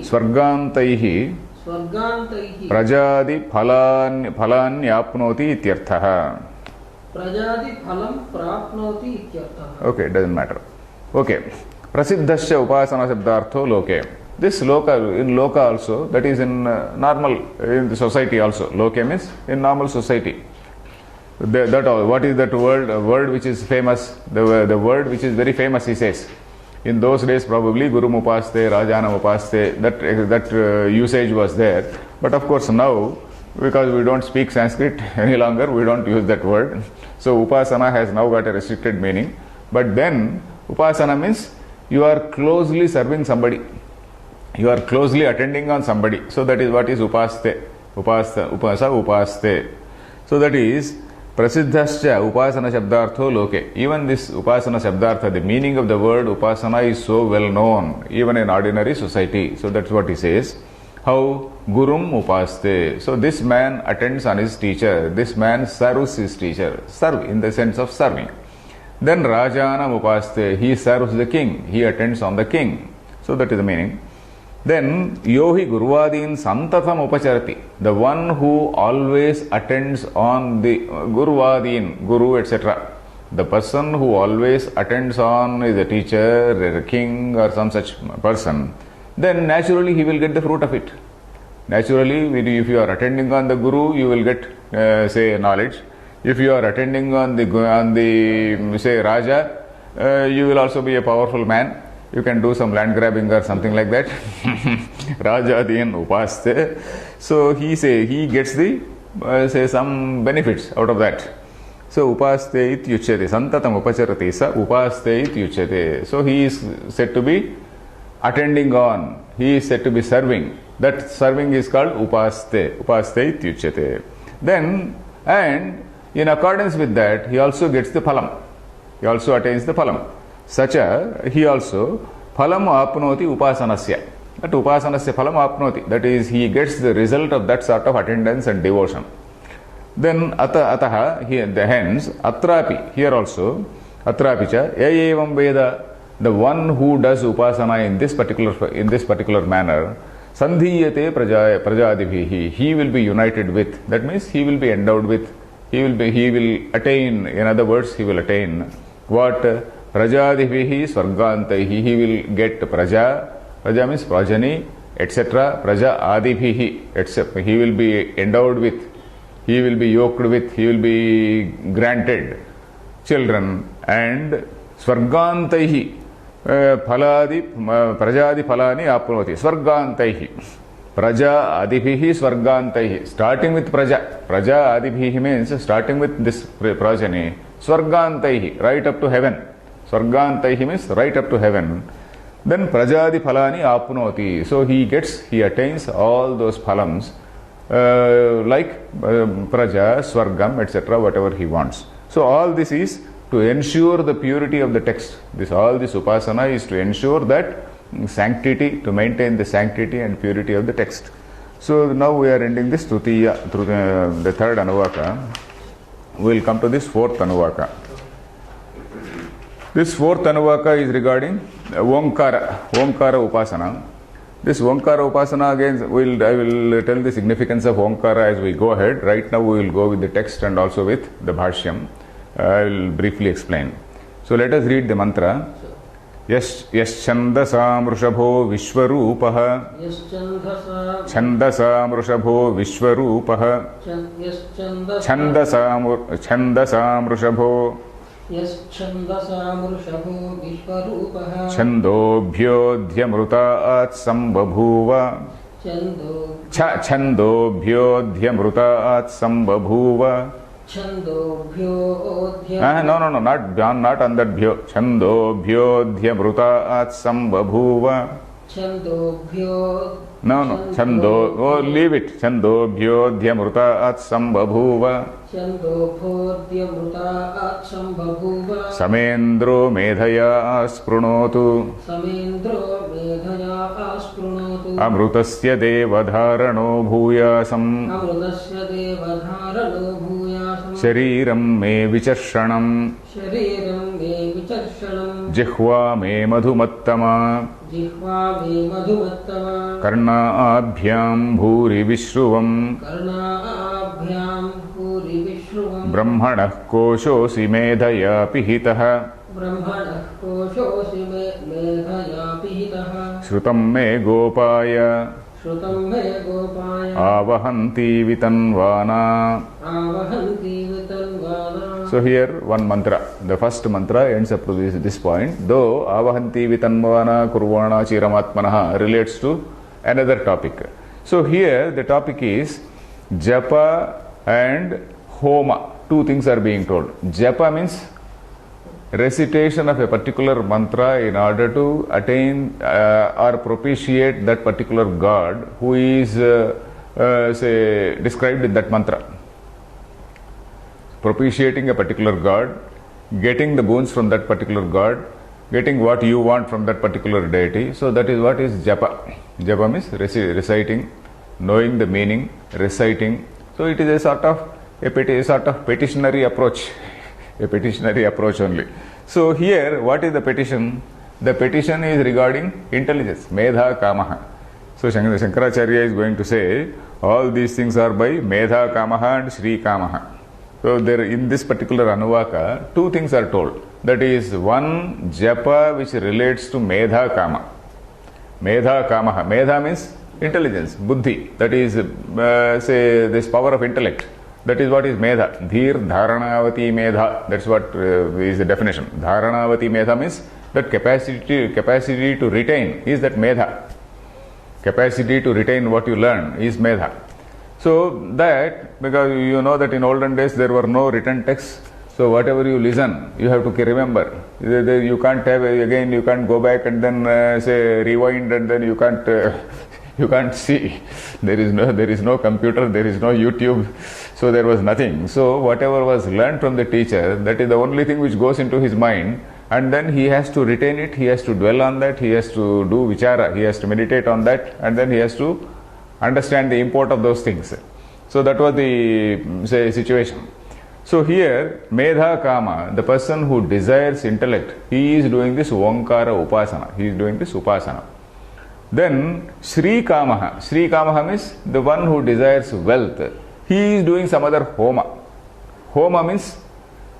Swargantaihi. स्वर्गान्तैः प्रजादि फलान्याप्नोति इत्यर्थः. प्रजादि फलं प्राप्नोति इत्यर्थः. Okay, doesn't matter. Okay. Prasiddhasya upasana sabdartho loke. This loka, in loka also, that is in normal, in the society also. Loke means in normal society. That all. What is that word? A word which is famous. The word which is very famous, he says. In those days, probably Gurum upaste, Rajanam upaste, that usage was there. But of course now, because we don't speak Sanskrit any longer, we don't use that word. So upasana has now got a restricted meaning. But then upasana means you are closely serving somebody. You are closely attending on somebody. So that is what is upaste. Upasa upaste. So that is prasiddhascha upasana shabdartho loke. Even this upasana shabdartha, the meaning of the word upasana is so well known, even in ordinary society. So that's what he says. How? Gurum upaste. So this man attends on his teacher. This man serves his teacher. Serve in the sense of serving. Then Rajanam upaste. He serves the king. He attends on the king. So that is the meaning. Then yohi guruvadin santatam upacharati. The one who always attends on the guruvadin, guru, etc. The person who always attends on is a teacher, a king, or some such person. Then naturally he will get the fruit of it. Naturally, if you are attending on the guru, you will get, say, knowledge. If you are attending on the say, Raja, you will also be a powerful man. You can do some land grabbing or something like that. Raja Diyan upaste. So he gets the, say, some benefits out of that. So upaste ityuchyate. Santatam upacharati sa upaste ityuchyate. So he is said to be attending on. He is said to be serving. That serving is called upaste. Upaste ityuchyate. Then, and in accordance with that, he also gets the phalam. He also attains the phalam. Sacha, he also phalam apnoti upasanasya. That upasanasya phalam apnoti. That is, he gets the result of that sort of attendance and devotion. Then ataha, hence, atrapi, here also, atrapicha, evam veda, the one who does upasana in this particular manner, sandhiyate prajadibhihi, he will be united with. That means he will be endowed with. He will attain. In other words, he will attain what? Prajadibhihi swargantaihi. He will get praja. Praja means progeny, etc. Praja adibhihi, etc. He will be endowed with. He will be yoked with. He will be granted children. And swargantaihi. Prajadi phalani apnoti. Swargantaihi. Praja adibhihi swargantaihi. Starting with praja. Praja adibhihi means starting with this progeny. Swargantaihi, right up to heaven. Swargantaihi means right up to heaven. Then prajadi phalani apnoti. So he attains all those phalams like praja, swargam, etc. whatever he wants. So all this is to ensure the purity of the text. All this upasana is to ensure that sanctity, to maintain the sanctity and purity of the text. So now we are ending this Tritiya, through the third Anuvaka. We will come to this fourth Anuvaka. This fourth Anuvaka is regarding Omkara Upasana. This Omkara Upasana, again, I will tell the significance of Omkara as we go ahead. Right now we will go with the text and also with the Bhashyam. I will briefly explain. So let us read the mantra. Yaschandasam rushabho vishwarupaha. Chandasam rushabho vishwarupaha. Chandasam rushabho. Chandobhyodhyamrutaat sambabhuva. Chandobhyodhyamrutaat sambabhuva. No, not on that bhyo. Chandobhyodhyamrutaat sambabhuva. Chando, leave it. Chandobhyodhyamrutaat sambabhuva. Samendro medhaya sprunotu. Amrutasya devadharano bhuyasam. Shariram me vicharshanam. Jihva me madhumattama Jihva me madhumattama Karnabhyam bhuri vishruvam Karnabhyam bhuri vishruvam Brahmanah koshosi medhaya pihitah Brahmanah koshosi medhaya pihitah Shrutam me gopaya Shrutam me gopaya Avahanti vitanvana. Avahanti vitanvana. So here one mantra. The first mantra ends up to this point. Though Avahanti vitanvana kurvana chiramatmanaha relates to another topic. So here the topic is japa and homa. Two things are being told. Japa means recitation of a particular mantra in order to attain or propitiate that particular god who is say described in that mantra. Propitiating a particular god, getting the boons from that particular god, getting what you want from that particular deity. So that is what is japa. Japa means reciting, knowing the meaning, reciting. So it is a sort of petitionary approach. A petitionary approach only. So here, what is the petition? The petition is regarding intelligence, medha kamaha. So Shankaracharya is going to say, all these things are by medha kamaha and shri kamaha. So there, in this particular anuvaka, two things are told. That is, one, japa which relates to medha kama. Medha kamaha. Medha means intelligence, buddhi. That is, say, this power of intellect. That is what is medha. Dhir dharanavati medha. That's what is the definition. Dharanavati medha means that capacity to retain is that medha. Capacity to retain what you learn is medha. So that, because you know that in olden days there were no written texts. So whatever you listen, you have to remember. You can't have again. You can't go back and then say rewind, and then you can't. You can't see. There is no computer, there is no YouTube, so there was nothing. So whatever was learned from the teacher, that is the only thing which goes into his mind, and then he has to retain it, he has to dwell on that, he has to do vichara, he has to meditate on that, and then he has to understand the import of those things. So that was the situation. So here, medha kama, the person who desires intellect, he is doing this Onkara upasana, he is doing this upasana. Then Sri Kamaha. Sri Kamaha means the one who desires wealth. He is doing some other homa. Homa means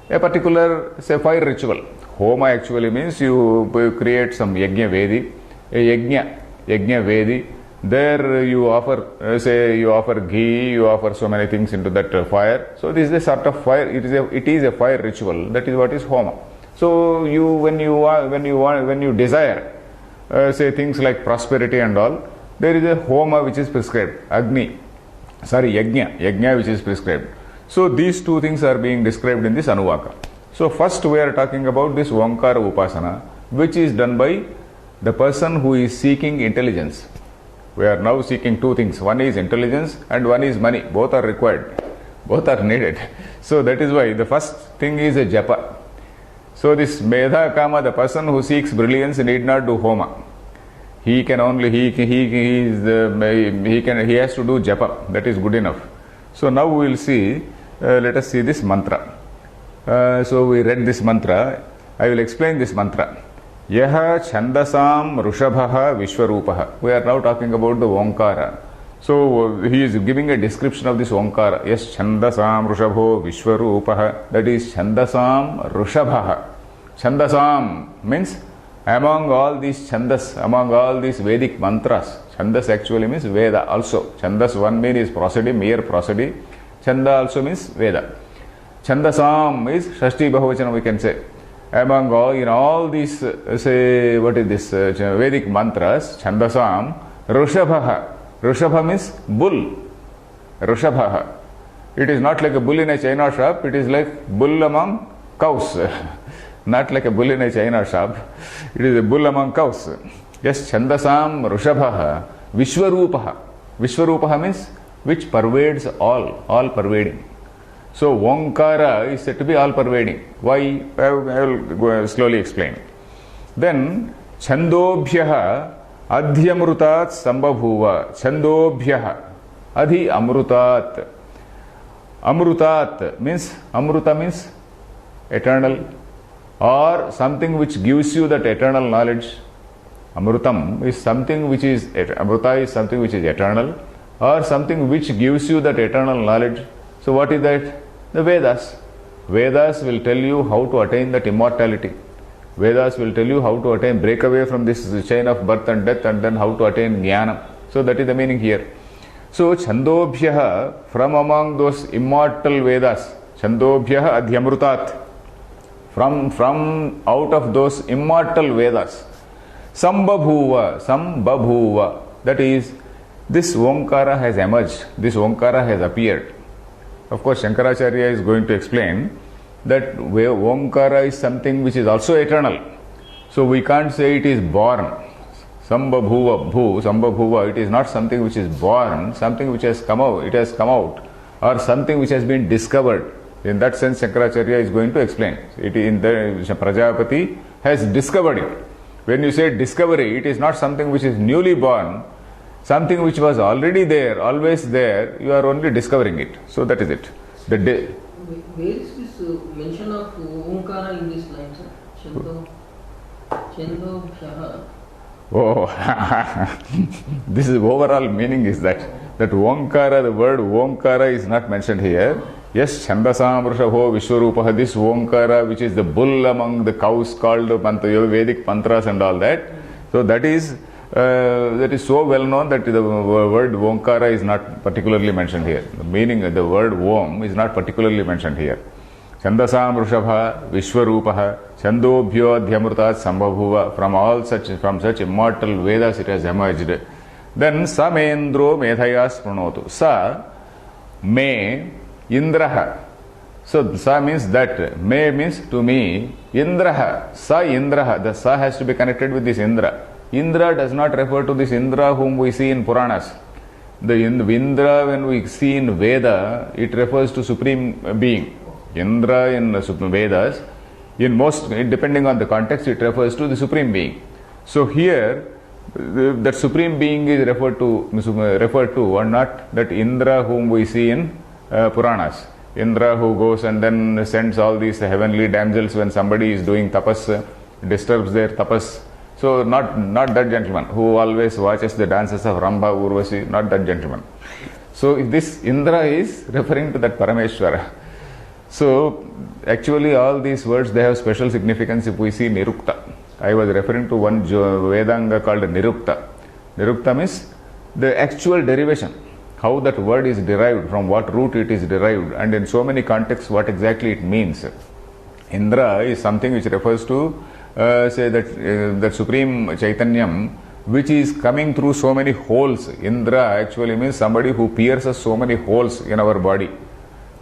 a particular, say, fire ritual. Homa actually means you create some yajna vedi, a yajna vedi. There you offer, say, you offer ghee, you offer so many things into that fire. So this is a sort of fire. It is a fire ritual. That is what is homa. So when you desire, say things like prosperity and all, there is a homa which is prescribed, yajna which is prescribed. So these two things are being described in this anuvaka. So first we are talking about this Onkara upasana, which is done by the person who is seeking intelligence. We are now seeking two things. One is intelligence and one is money. Both are required. Both are needed. So that is why the first thing is a japa. So this medha kama, the person who seeks brilliance need not do homa. He can only he has to do japa. That is good enough. So now we will see. Let us see this mantra. So we read this mantra. I will explain this mantra. Yaha chandasam rushabhaha vishwarupaha. We are now talking about the Onkara. So he is giving a description of this Onkara. Yes, chandasam rushabho vishwarupaha. That is chandasam rushabhaha. Chandasam means among all these chandas, among all these Vedic mantras. Chandas actually means Veda also. Chandas one mean is prosody, mere prosody. Chanda also means Veda. Chandasam is Shashti Bahuvachanam, we can say. Among all, in all these, say, what is this, Vedic mantras, Chandasam, Rushabhaha. Rushabha means bull. Rushabhaha. It is not like a bull in a China shop, it is like bull among cows. Not like a bull in a China shop, it is a bull among cows. Yes, Chandasam, Rushabhaha, Vishwarupaha. Vishwarupaha means which pervades all pervading. So Onkara is said to be all pervading. Why? I will slowly explain. Then Chandobhyaha Adhyamrutat Sambhabhuva. Chandobhyaha Adhi Amrutat. Amrutat means, Amruta means eternal, or something which gives you that eternal knowledge. Amrutam is something which is, Amruta is something which is eternal, or something which gives you that eternal knowledge. So what is that? The Vedas. Vedas will tell you how to attain that immortality. Vedas will tell you how to attain, break away from this chain of birth and death, and then how to attain jnana. So that is the meaning here. So Chandobhyaha, from among those immortal Vedas, Chandobhyaha adhyamrutat, from out of those immortal Vedas, Sambhabhuva, that is, this Omkara has emerged, this Omkara has appeared. Of course, Shankaracharya is going to explain that Omkara is something which is also eternal. So we can't say it is born. Sambhabhuva, it is not something which is born, something which has come out, it has come out, or something which has been discovered. In that sense, Shankaracharya is going to explain. It in the Prajapati has discovered it. When you say discovery, it is not something which is newly born, something which was already there, always there, you are only discovering it. So that is it. Where is this mention of Omkara in this line, sir? Chendo Shaha. Oh, this is overall meaning is that Omkara, the word Omkara is not mentioned here. Yes, Chandasam Vrishabho Vishwarupaha, this Omkara, which is the bull among the cows called Vedic mantras and all that. So that is so well known that the word Omkara is not particularly mentioned here. The meaning of the word Om is not particularly mentioned here. Chandasam Vrishabha Vishwarupaha Chandobhyo Dhyamrutat Sambhabhuva, from such immortal Vedas it has emerged. Then Samendro Medhaya Sprunotu. Sa me Indraha. So Sa means that, me means to me, Indraha, Sa Indraha. The Sa has to be connected with this Indra. Indra does not refer to this Indra whom we see in Puranas. The Indra, when we see in Veda, it refers to Supreme Being. Indra in the Vedas, in most, depending on the context, it refers to the Supreme Being. So here, that Supreme Being is referred to, or not that Indra whom we see in Puranas. Indra who goes and then sends all these heavenly damsels when somebody is doing tapas, disturbs their tapas. So not that gentleman who always watches the dances of Rambha, Urvasi, not that gentleman. So this Indra is referring to that Parameshwara. So actually all these words, they have special significance if we see Nirukta. I was referring to one Vedanga called Nirukta. Nirukta means the actual derivation, how that word is derived, from what root it is derived, and in so many contexts what exactly it means. Indra is something which refers to say that Supreme Chaitanyam which is coming through so many holes. Indra actually means somebody who pierces so many holes in our body.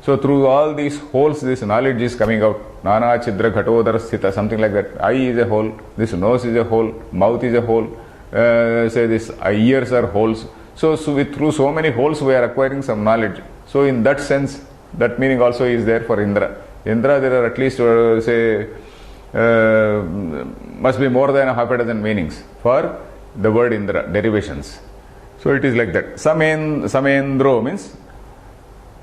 So through all these holes, this knowledge is coming out. Nana Chidra Ghatodara Sthita, something like that. Eye is a hole, this nose is a hole, mouth is a hole, say this ears are holes. So through so many holes we are acquiring some knowledge. So in that sense, that meaning also is there for Indra. Indra, there are at least must be more than half a dozen meanings for the word Indra, derivations. So it is like that. Samendro means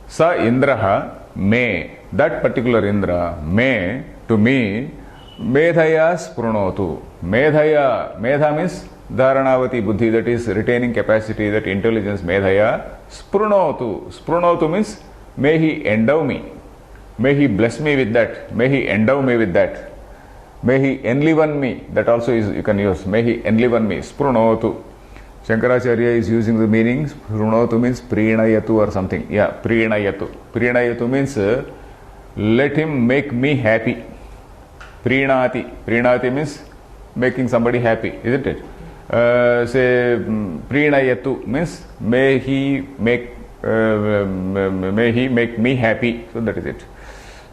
Sa Indraha me, that particular Indra, me, to me, Medhaya Sprunotu. Medha means Dharanavati Buddhi, that is retaining capacity, that intelligence, Medhaya Sprunotu. Sprunotu means may he endow me, may he bless me with that, may he endow me with that, may he enliven me, that also is you can use, may he enliven me, Sprunotu. Shankaracharya is using the meanings. Sprunotu means Prinayatu or something. Yeah, Prinayatu. Prinayatu means let him make me happy. Prinati. Prinati means making somebody happy, isn't it? Say Prinayatu means may he make me happy. So that is it.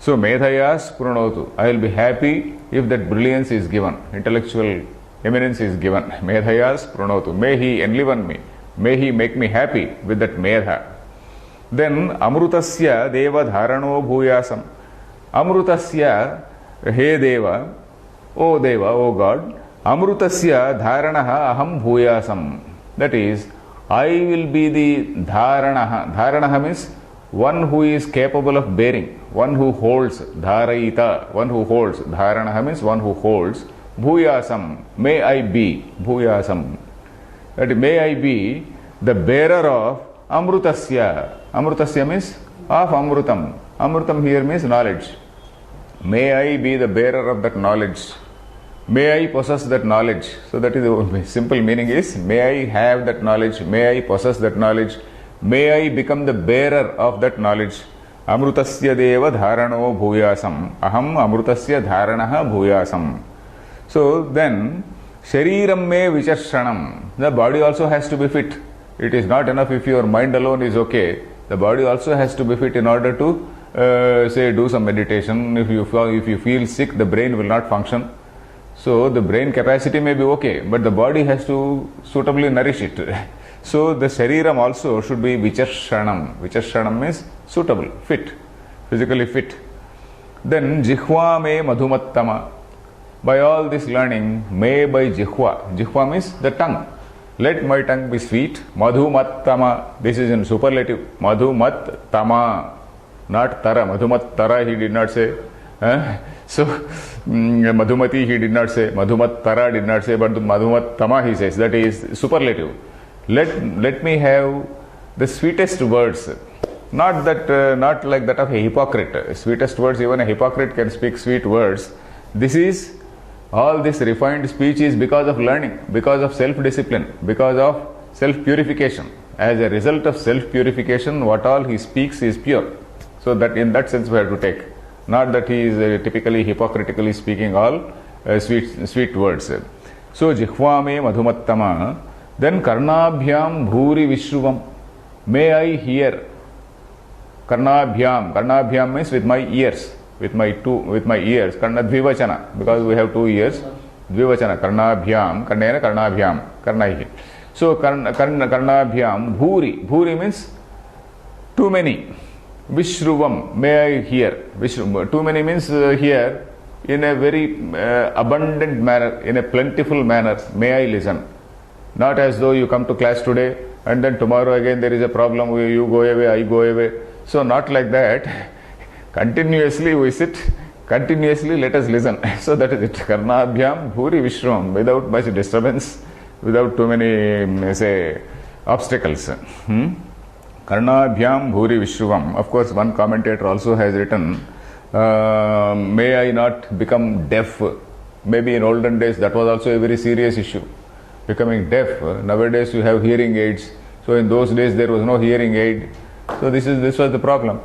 So Medhaya Sprunotu. I will be happy if that brilliance is given, intellectual eminence is given. Medhaya Sprunotu. May he enliven me. May he make me happy with that Medha. Then Amrutasya Deva Dharano Bhuyasam. Amrutasya, He Deva, O God, Amrutasya Dharanaha Aham Bhuyasam. That is, I will be the Dharanaha. Dharanaha means one who is capable of bearing, one who holds, Dharaita, one who holds, Dharanaha means one who holds, Bhuyasam, may I be, Bhuyasam, that may I be the bearer of Amrutasya. Amrutasya means of Amrutam. Amrutam here means knowledge. May I be the bearer of that knowledge. May I possess that knowledge. So that is the simple meaning is, may I have that knowledge, may I possess that knowledge, may I become the bearer of that knowledge. Amrutasya deva dharano bhuyasam. Aham amrutasya dharanaha bhuyasam. So then, shariram me vicharshanam. The body also has to be fit. It is not enough if your mind alone is okay. The body also has to be fit in order to say do some meditation. If you feel sick, the brain will not function. So the brain capacity may be okay, but the body has to suitably nourish it. So the shariram also should be vicharshanam. Vicharshanam means suitable, fit, physically fit. Then jihva me madhumattama. By all this learning, may by jihva. Jihva means the tongue. Let my tongue be sweet. Madhumattama. This is in superlative. Madhumattama. Not tara. Madhumattara he did not say. So Madhumati he did not say. Madhumattara did not say. But Madhumattama he says. That is superlative. Let me have the sweetest words. Not like that of a hypocrite. Sweetest words, even a hypocrite can speak sweet words. All this refined speech is because of learning, because of self-discipline, because of self-purification. As a result of self-purification, what all he speaks is pure. So that in that sense we have to take. Not that he is typically hypocritically speaking all sweet words. So jihva me madhumattama. Then karnabhyam bhuri vishruvam. May I hear. Karnabhyam. Karnabhyam means with my ears. With my ears, karna dvivachana, because we have 2 ears. Dvivachana, karnabhyam, karnena karnabhyam, karnaihi. So karnabhyam, bhuri. Bhuri means too many. Vishruvam, may I hear. Too many means hear in a very abundant manner, in a plentiful manner. May I listen. Not as though you come to class today and then tomorrow again there is a problem, you go away, I go away. So not like that. Continuously we sit, continuously let us listen. So that is it. Karnabhyam bhuri vishram, without much disturbance, without too many, say, obstacles. Karnabhyam bhuri vishram. Of course, one commentator also has written, may I not become deaf. Maybe in olden days that was also a very serious issue. Becoming deaf. Nowadays you have hearing aids. So in those days there was no hearing aid. So this was the problem.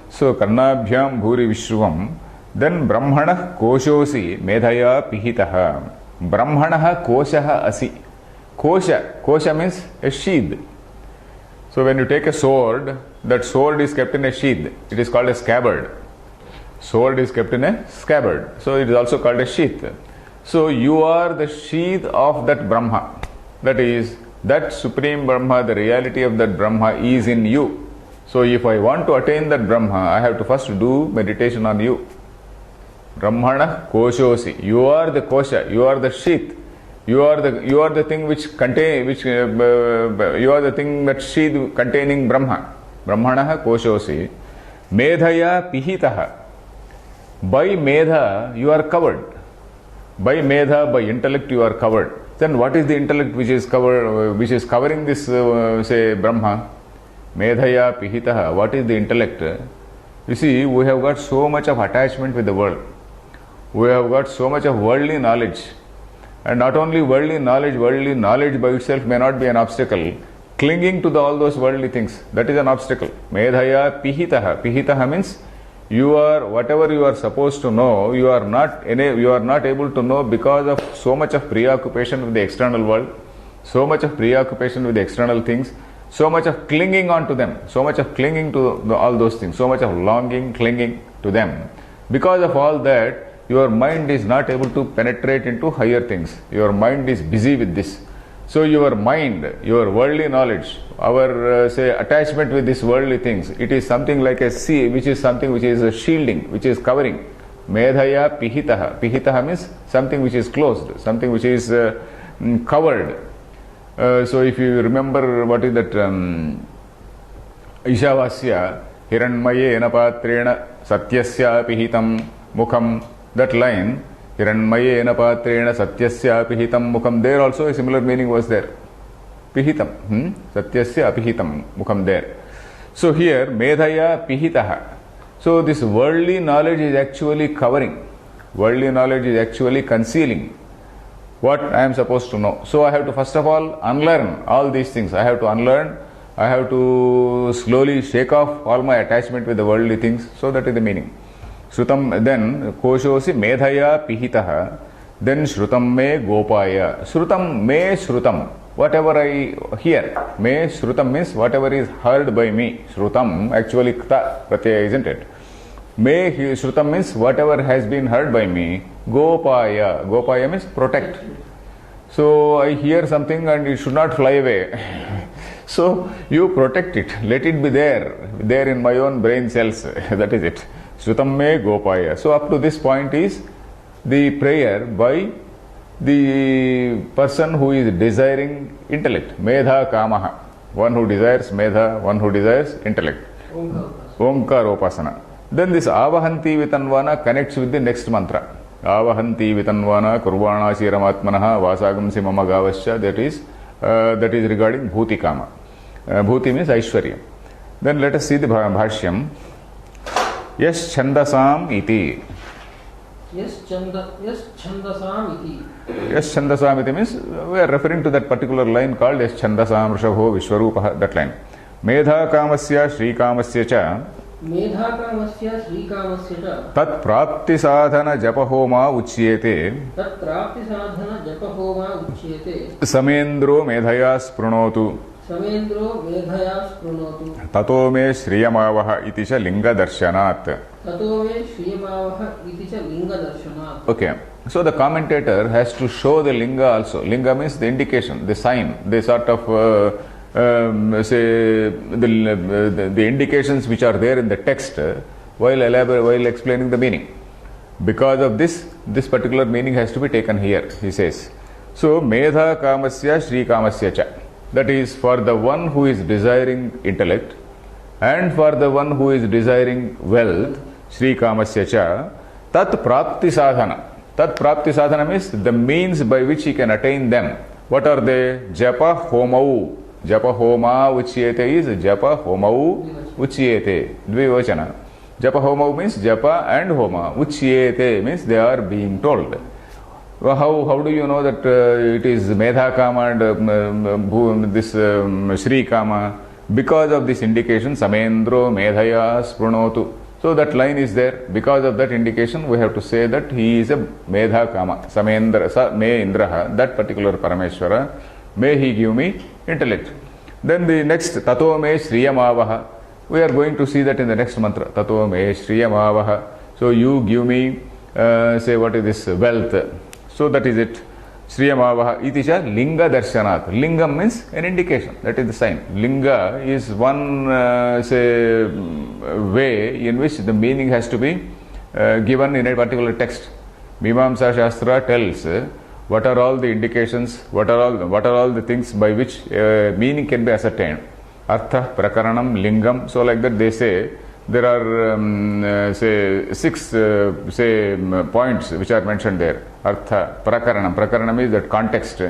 So karnabhyam bhuri vishruvam. Then brahmanah koshosi medhaya pihitaha. Brahmanah koshaha asi. Kosha means a sheath. So when you take a sword, that sword is kept in a sheath. It is called a scabbard. Sword is kept in a scabbard. So it is also called a sheath. So you are the sheath of that Brahma. That is, that Supreme Brahma, the reality of that Brahma is in you. So if I want to attain that Brahma, I have to first do meditation on you. Brahmana koshosi. You are the kosha. You are the sheath. You are the thing which contain, you are the thing that sheath containing Brahma. Brahmana koshosi. Medhaya pihitaha. By medha you are covered. By medha, by intellect you are covered. Then what is the intellect which is covering this, say, Brahma? Medhaya pihitaha. What is the intellect? You see, we have got so much of attachment with the world. We have got so much of worldly knowledge. And not only worldly knowledge by itself may not be an obstacle. Clinging to all those worldly things, that is an obstacle. Medhaya pihitaha. Pihitaha means whatever you are supposed to know, you are not able to know because of so much of preoccupation with the external world, so much of preoccupation with the external things, so much of clinging on to them, so much of clinging to all those things, so much of longing, clinging to them. Because of all that, your mind is not able to penetrate into higher things. Your mind is busy with this. So your mind, your worldly knowledge, our say attachment with these worldly things, it is something like a sea, which is something which is shielding, which is covering. Medhaya pihitaha. Pihitaha means something which is closed, something which is covered. So if you remember what is that Ishavasya, Hiranmayena patrena satyasya pihitam mukham. That line, Hiranmayena patrena satyasya pihitam mukham, there also a similar meaning was there. Pihitam, satyasya pihitam mukham there. So here, medhaya pihitaha. So this worldly knowledge is actually covering. Worldly knowledge is actually concealing what I am supposed to know. So I have to first of all unlearn all these things. I have to unlearn. I have to slowly shake off all my attachment with the worldly things. So that is the meaning. Shrutam, then koshosi medhaya pihitaha. Then shrutam me gopaya. Shrutam me shrutam. Whatever I hear. Me shrutam means whatever is heard by me. Shrutam actually kta pratyaya, isn't it? Me shrutam means whatever has been heard by me. Gopaya. Gopaya means protect. So I hear something and it should not fly away. So you protect it. Let it be there in my own brain cells. That is it. Shrutam me gopaya. So up to this point is the prayer by the person who is desiring intellect. Medha kamaha. One who desires medha, one who desires intellect. Omkar upasana. Then this avahanti vitanvana connects with the next mantra. Avahanti vitanvana kurvana shiramatmanaha vasagam simama gavasya. That is regarding bhuti kama. Bhuti means Aishwarya. Then let us see the bhashyam. Yes chandasam iti. Yes chandasam iti. Yes chandasam iti means we are referring to that particular line called Yes chandasam rishabho vishwarupaha, that line. Medha kamasya shri kamasya cha. Medha kamasya shri kamasya cha. Tat prapti sadhana japahoma uchyete. Tat prapti sadhana japahoma uchyete. Samendro medhaya sprunotu. Samendro medhaya sprunotu. Tato me shriyamavaha iti cha linga darshanat. Tato me shriyamavaha iti cha linga darshanat. Okay. So the commentator has to show the linga also. Linga means the indication, the sign, the sort of say the indications which are there in the text while explaining the meaning. Because of this particular meaning has to be taken here, he says. So medha kamasya shri kamasya cha. That is for the one who is desiring intellect and for the one who is desiring wealth, shri kamasya cha. Tat prapti sadhana. Tat prapti sadhana means the means by which he can attain them. What are they? Japa homau. Japa homa uchyete is japa homau uchyete. Dvivachana. Japa homau means japa and homa. Uchyete means they are being told. How do you know that it is medha kama and this shri kama? Because of this indication, samendro medhaya sprunotu. So that line is there. Because of that indication, we have to say that he is a medha kama. Samendra, me indraha, that particular Parameshwara. May he give me intellect. Then the next, tato me shriyamavaha. We are going to see that in the next mantra. Tato me shriyamavaha. So you give me, say what is this, wealth. So that is it. Shriyamavaha iti cha linga darshanat. Lingam means an indication. That is the sign. Linga is one, say, way in which the meaning has to be given in a particular text. Mimamsa Shastra tells what are all the indications, what are all the things by which meaning can be ascertained. Artha, Prakaranam, Lingam. So like that they say there are say 6 points which are mentioned there. Artha, Prakaranam. Prakaranam is that context.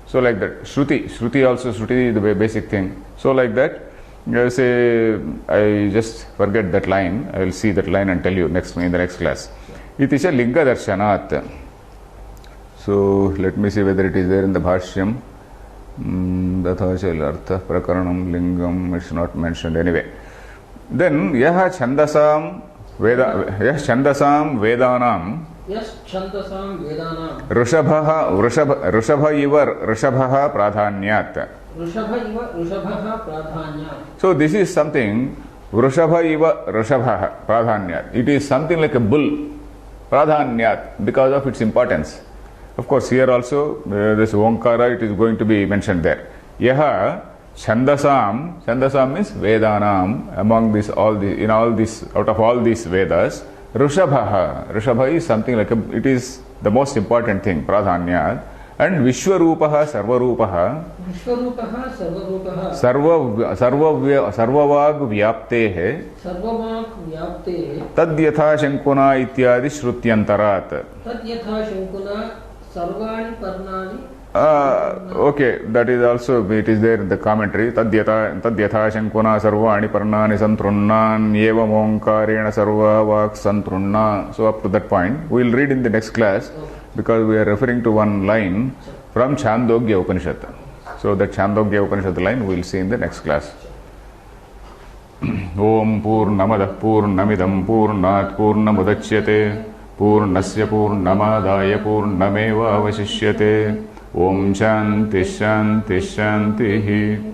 So like that. Shruti also, Shruti is the basic thing. So like that. Say I just forget that line. I will see that line and tell you in the next class. It is a linga darshanat. So let me see whether it is there in the bhashyam. Dathachal artha prakaranam lingam. It's not mentioned anyway. Then yaha chandasam vedanam. Yes, chandasam vedanam. Rushabha iva rushabha pradhanyat. Rushabha iva rushabha pradhanyat. So this is something. Rushabha iva rushabha pradhanyat. It is something like a bull. Pradhanyat, because of its importance. Of course, here also this Omkara, it is going to be mentioned there. Yaha chandasam. Chandasam means vedanam. Among this, out of all these Vedas, Rushabha is something like it is the most important thing, pradhanyat. and Vishwarupah Sarvarupah Vishwarupah Sarvarupah Sarvavag Vyaptehe Sarvavak Vyapte Tadyatha Shankuna Ityadi Shrutyantarat. Tadyatha Shankuna Sarvani Parnani. Okay, that is also, it is there in the commentary. Tadyatha Shankuna Sarvani Parnani Santrunnan Evam Omkarena Sarva Vak Santrunna. So up to that point, we will read in the next class, because we are referring to one line from Chandogya Upanishad. So that Chandogya Upanishad line we will see in the next class. Om Purnamadah Purnamidam Purnat Purnamudachyate Purnasya Purnamadaya Purnameva Avashishyate. Om Shanti Shanti Shanti.